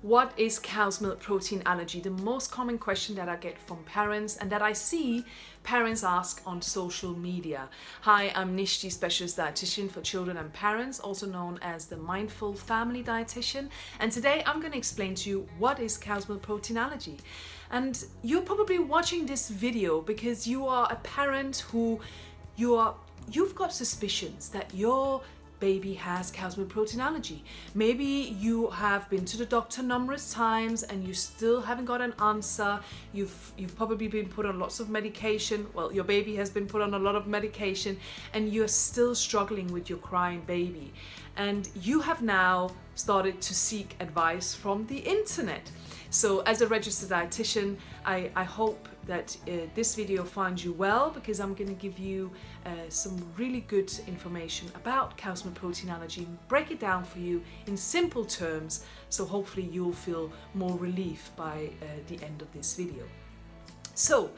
What is cow's milk protein allergy? The most common question that I get from parents and that I see parents ask on social media. Hi, I'm Nishti, specialist dietitian for children and parents, also known as the Mindful Family Dietitian. And today I'm going to explain to you what is cow's milk protein allergy. And you're probably watching this video because you are a parent who you've got suspicions that your baby has cow's milk protein allergy. Maybe you have been to the doctor numerous times and you still haven't got an answer. You've probably been put on lots of medication. Well, your baby has been put on a lot of medication and you're still struggling with your crying baby. And you have now started to seek advice from the internet. So as a registered dietitian, I hope that this video finds you well, because I'm going to give you some really good information about cow's milk protein allergy and break it down for you in simple terms, so hopefully you'll feel more relief by the end of this video. So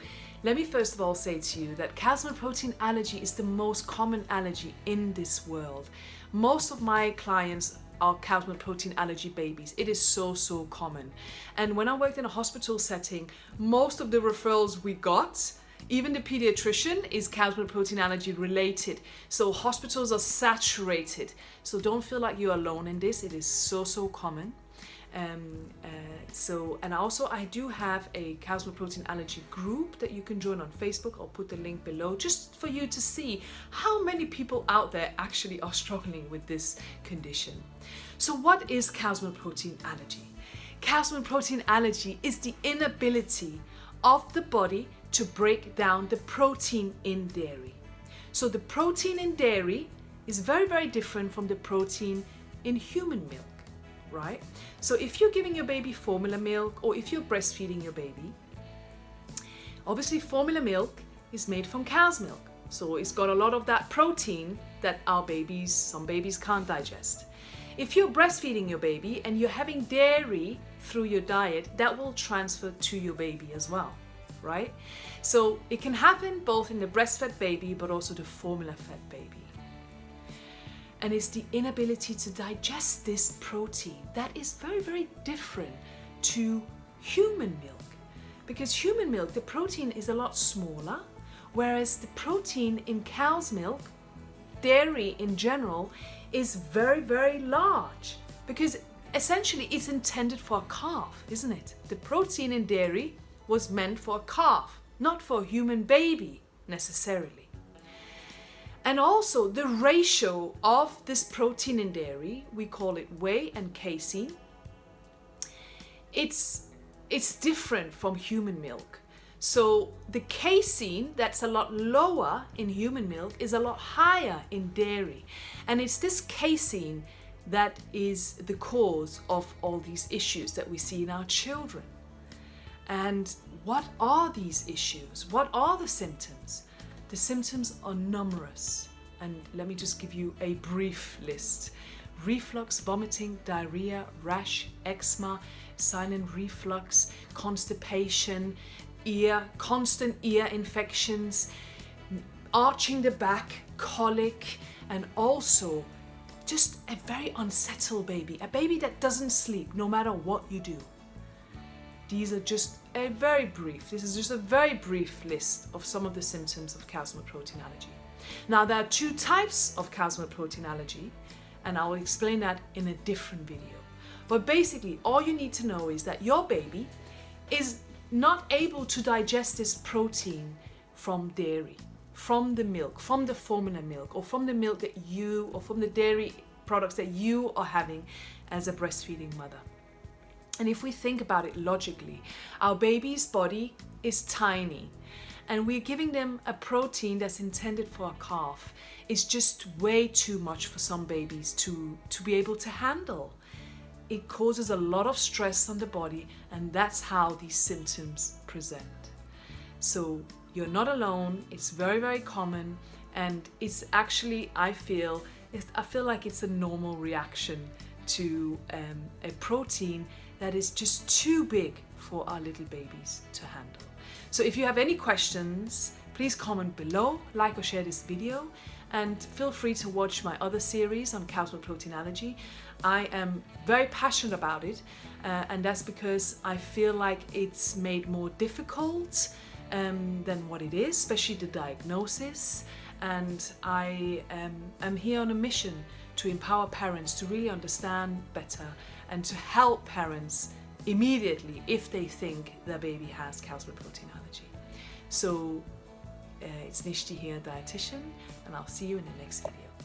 let me first of all say to you that cow's milk protein allergy is the most common allergy in this world. Most of my clients are cow's milk protein allergy babies. It is so common. And when I worked in a hospital setting, most of the referrals we got, even the pediatrician, is cow's milk protein allergy related. So hospitals are saturated. So don't feel like you're alone in this. It is so common. And also I do have a cow's milk protein allergy group that you can join on Facebook. I'll put the link below just for you to see how many people out there actually are struggling with this condition. So what is cow's milk protein allergy? Cow's milk protein allergy is the inability of the body to break down the protein in dairy. So the protein in dairy is very different from the protein in human milk. Right? So if you're giving your baby formula milk, or if you're breastfeeding your baby, obviously formula milk is made from cow's milk. So it's got a lot of that protein that some babies can't digest. If you're breastfeeding your baby and you're having dairy through your diet, that will transfer to your baby as well, right? So it can happen both in the breastfed baby, but also the formula-fed baby. And it's the inability to digest this protein that is very different to human milk. Because human milk, the protein is a lot smaller, whereas the protein in cow's milk, dairy in general, is very large. Because essentially it's intended for a calf, isn't it? The protein in dairy was meant for a calf, not for a human baby necessarily. And also the ratio of this protein in dairy, we call it whey and casein, it's different from human milk. So the casein that's a lot lower in human milk is a lot higher in dairy. And it's this casein that is the cause of all these issues that we see in our children. And what are these issues? What are the symptoms? The symptoms are numerous, and let me just give you a brief list. Reflux, vomiting, diarrhea, rash, eczema, silent reflux, constipation, constant ear infections, arching the back, colic, and also just a very unsettled baby, a baby that doesn't sleep no matter what you do. These are just this is just a very brief list of some of the symptoms of cow's milk protein allergy. Now there are two types of cow's milk protein allergy, and I will explain that in a different video. But basically all you need to know is that your baby is not able to digest this protein from dairy, from the milk, from the formula milk, or from the milk that or from the dairy products that you are having as a breastfeeding mother. And if we think about it logically, our baby's body is tiny and we're giving them a protein that's intended for a calf. It's just way too much for some babies to be able to handle. It causes a lot of stress on the body, and that's how these symptoms present. So you're not alone, it's very common, and it's actually, I feel like it's a normal reaction to a protein that is just too big for our little babies to handle. So if you have any questions, please comment below, like or share this video, and feel free to watch my other series on cows milk protein allergy. I am very passionate about it, and that's because I feel like it's made more difficult than what it is, especially the diagnosis. And I am here on a mission to empower parents to really understand better and to help parents immediately if they think their baby has cow's milk protein allergy. So it's Nishti here, dietitian, and I'll see you in the next video.